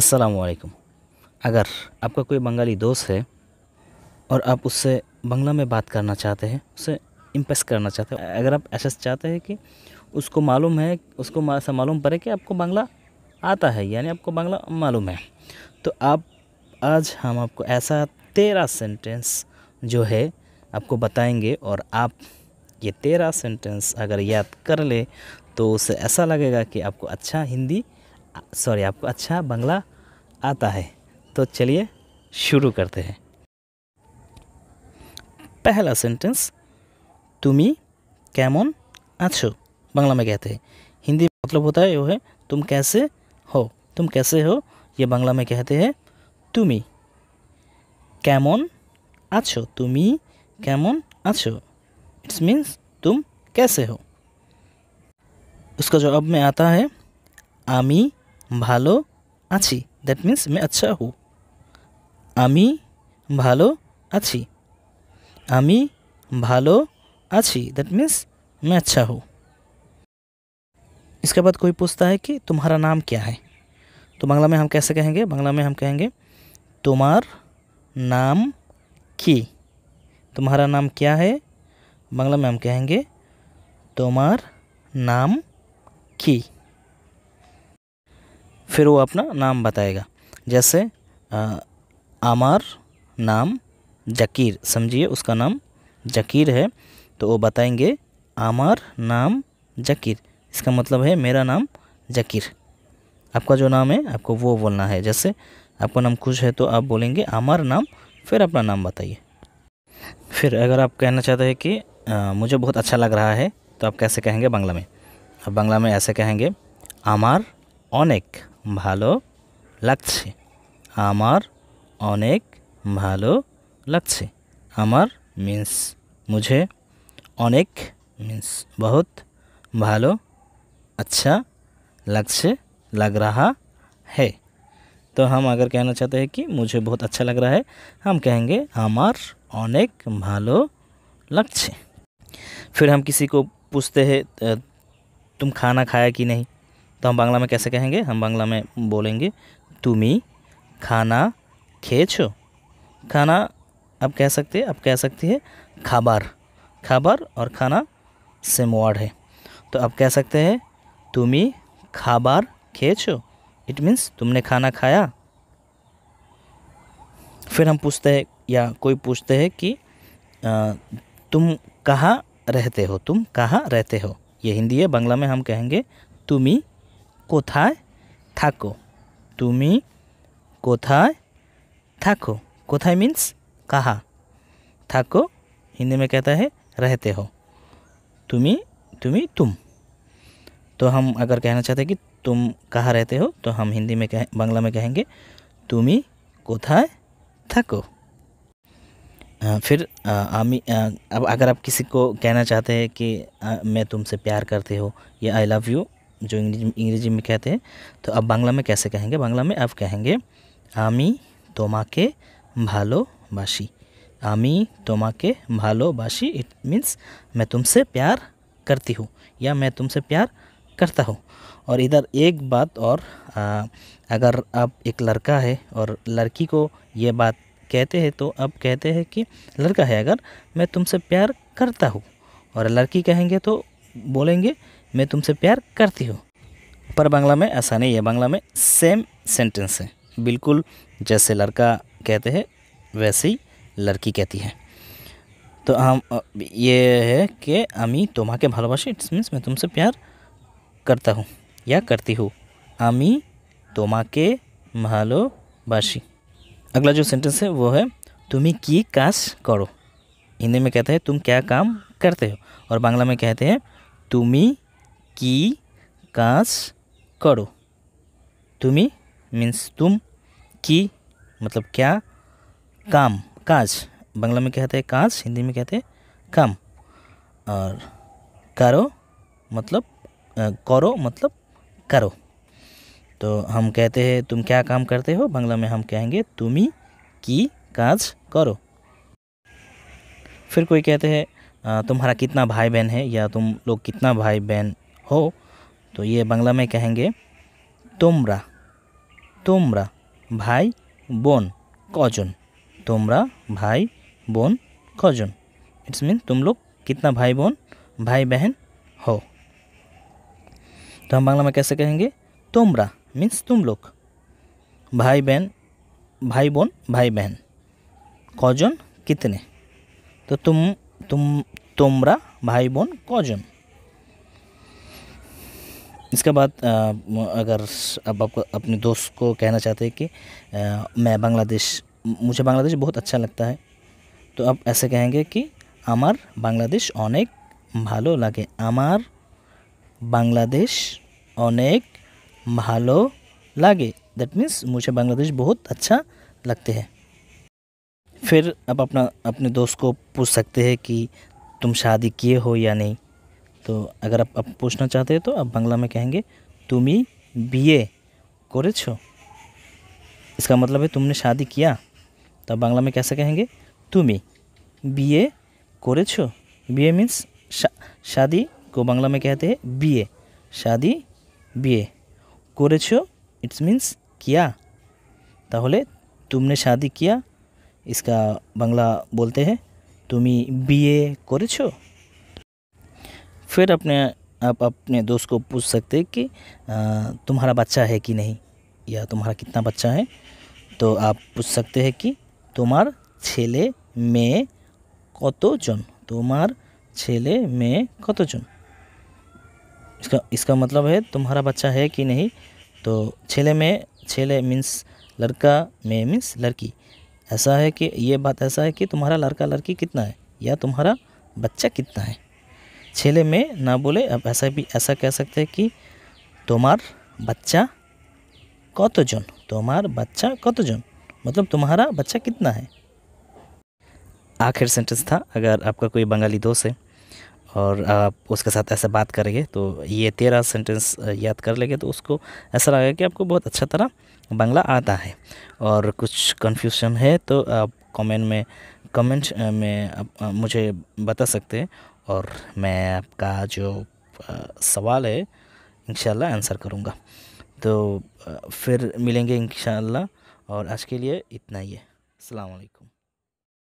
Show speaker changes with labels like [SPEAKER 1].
[SPEAKER 1] अस्सलाम वालेकुम। अगर आपका कोई बंगाली दोस्त है और आप उससे बांग्ला में बात करना चाहते हैं, उसे इम्प्रेस करना चाहते हैं, अगर आप ऐसा चाहते हैं कि उसको मालूम है, उसको ऐसा मालूम पड़े कि आपको बांग्ला आता है, यानी आपको बांग्ला मालूम है, तो आप आज हम आपको ऐसा 13 सेंटेंस जो है आपको बताएंगे। और आप ये 13 सेंटेंस अगर याद कर ले तो उसे ऐसा लगेगा कि आपको आपको अच्छा बांग्ला आता है। तो चलिए शुरू करते हैं। पहला सेंटेंस, तुमी केमन आछो बांग्ला में कहते हैं। हिंदी में मतलब होता है वो है तुम कैसे हो। तुम कैसे हो ये बांग्ला में कहते हैं तुमी केमन आछो। तुमी केमन आछो, इट्स मीन्स तुम कैसे हो। उसका जवाब में आता है आमी भालो आछी, दैट मीन्स मैं अच्छा हूँ। आमी भालो आछी, आमी भालो आछी, दैट मीन्स मैं अच्छा हूँ। इसके बाद कोई पूछता है कि तुम्हारा नाम क्या है, तो बांग्ला में हम कैसे कहेंगे? बांग्ला में हम कहेंगे तुम्हार नाम की। तुम्हारा नाम क्या है? बांग्ला में हम कहेंगे तुम्हार नाम की। फिर वो अपना नाम बताएगा, जैसे आमार नाम जकीर, समझिए उसका नाम जकीर है, तो वो बताएंगे आमार नाम जकीर। इसका मतलब है मेरा नाम जकीर। आपका जो नाम है आपको वो बोलना है। जैसे आपका नाम खुश है तो आप बोलेंगे आमार नाम, फिर अपना नाम बताइए। फिर अगर आप कहना चाहते हैं कि मुझे बहुत अच्छा लग रहा है, तो आप कैसे कहेंगे बांग्ला में? आप बांग्ला में ऐसे कहेंगे आमार अनेक भालो लागछे। आमार अनेक भालो लागछे। आमार मीन्स मुझे, अनेक मीन्स बहुत, भालो अच्छा, लागछे लग रहा है। तो हम अगर कहना चाहते हैं कि मुझे बहुत अच्छा लग रहा है, हम कहेंगे आमार अनेक भालो लागछे। फिर हम किसी को पूछते हैं तुम खाना खाया कि नहीं, तो हम बांग्ला में कैसे कहेंगे? हम बांग्ला में बोलेंगे तुमी खाना खेछो। खाना आप कह सकते हैं, आप कह सकती है खाबार। खाबार और खाना सेम वर्ड है, तो आप कह सकते हैं तुमी खाबार खेछो, इट मीन्स तुमने खाना खाया। फिर हम पूछते हैं या कोई पूछते हैं कि तुम कहाँ रहते हो? तुम कहाँ रहते हो, ये हिंदी है। बांग्ला में हम कहेंगे तुमी कोथाय थाको। तुमी कोथाय थाको। कोथाय मीन्स कहाँ, थाको हिंदी में कहता है रहते हो। तुम। तो हम अगर कहना चाहते हैं कि तुम कहाँ रहते हो, तो हम हिंदी में बांग्ला में कहेंगे तुमी कोथाय थाको। फिर अब अगर आप किसी को कहना चाहते हैं कि मैं तुमसे प्यार करते हो या आई लव यू, जो इंग्रेजी में कहते हैं, तो अब बांग्ला में कैसे कहेंगे? बांग्ला में आप कहेंगे आमी तोमाके भालोबासी। आमी तोमाके भालोबासी, इट मीन्स मैं तुमसे प्यार करती हूँ या मैं तुमसे प्यार करता हूँ। और इधर एक बात और, अगर आप एक लड़का है और लड़की को ये बात कहते हैं, तो अब कहते हैं कि लड़का है अगर मैं तुमसे प्यार करता हूँ, और लड़की कहेंगे तो बोलेंगे मैं तुमसे प्यार करती हूँ। पर बांग्ला में ऐसा नहीं है। बांग्ला में सेम सेंटेंस है, बिल्कुल जैसे लड़का कहते हैं वैसे ही लड़की कहती है। तो हम ये है कि आमी तोमाके भालोबासी, इट्स मीन्स मैं तुमसे प्यार करता हूँ या करती हूँ। आमी तोमाके भालोबासी। अगला जो सेंटेंस है वो है तुमी की काज करो। हिंदी में कहते हैं तुम क्या काम करते हो, और बांग्ला में कहते हैं तुमी की काज करो। तुमी मीन्स तुम, की मतलब क्या, काम काज बांग्ला में कहते हैं काज, हिंदी में कहते हैं काम, और करो मतलब करो। तो हम कहते हैं तुम क्या काम करते हो, बांग्ला में हम कहेंगे तुमी की काज करो। फिर कोई कहते हैं तुम्हारा कितना भाई बहन है या तुम लोग कितना भाई बहन हो, तो ये बांग्ला में कहेंगे তোমরা ভাই বোন কজন, তোমরা भाई बोन कौजन, इट्स मीन तुम लोग कितना भाई बहन हो। तो हम बांग्ला में कैसे कहेंगे, তোমরা मीन्स तुम लोग, भाई बोन भाई बहन, कौजन कितने, तो তোমরা भाई बोन कौजन। इसके बाद अगर अब आप अपने दोस्त को कहना चाहते हैं कि मुझे बांग्लादेश बहुत अच्छा लगता है, तो आप ऐसे कहेंगे कि আমার বাংলাদেশ অনেক ভালো লাগে, আমার बांग्लादेश अनेक भालो लागे, दैट मीन्स मुझे बांग्लादेश बहुत अच्छा लगते हैं। फिर आप अपने दोस्त को पूछ सकते हैं कि तुम शादी किए हो या नहीं। तो अगर आप पूछना चाहते हैं तो आप बांग्ला में कहेंगे तुमी बिए करेछो, इसका मतलब है तुमने शादी किया। तो आप बांग्ला में कैसे कहेंगे, तुमी बिए करेछो। बिए मीन्स शादी को बांग्ला में कहते हैं बिए, शादी बिए, करेछो इट्स मीन्स किया, ताहले तुमने शादी किया, इसका बांग्ला बोलते हैं तुमी बिए करेछो। फिर आप अपने दोस्त को पूछ सकते हैं कि तुम्हारा बच्चा है कि नहीं, या तुम्हारा कितना बच्चा है। तो आप पूछ सकते हैं कि तुम्हार छेले मेये कतजन, तुम्हार छेले मेये कतजन, इसका मतलब है तुम्हारा बच्चा है कि नहीं। तो छेले मीन्स लड़का, मेये मीन्स लड़की। ऐसा है कि ये बात ऐसा है कि तुम्हारा लड़का लड़की कितना है, या तुम्हारा बच्चा कितना है। छेले में ना बोले अब ऐसा कह सकते हैं कि तुम्हार बच्चा कतजन, तुम्हार बच्चा कतजन, मतलब तुम्हारा बच्चा कितना है। आखिर सेंटेंस था, अगर आपका कोई बंगाली दोस्त है और आप उसके साथ ऐसे बात करेंगे तो ये 13 सेंटेंस याद कर लेंगे, तो उसको ऐसा लगेगा कि आपको बहुत अच्छा तरह बांग्ला आता है। और कुछ कन्फ्यूजन है तो आप कमेंट में आप मुझे बता सकते हैं, और मैं आपका जो सवाल है इंशाल्लाह आंसर करूँगा। तो फिर मिलेंगे इंशाल्लाह, और आज के लिए इतना ही है। अस्सलाम वालेकुम।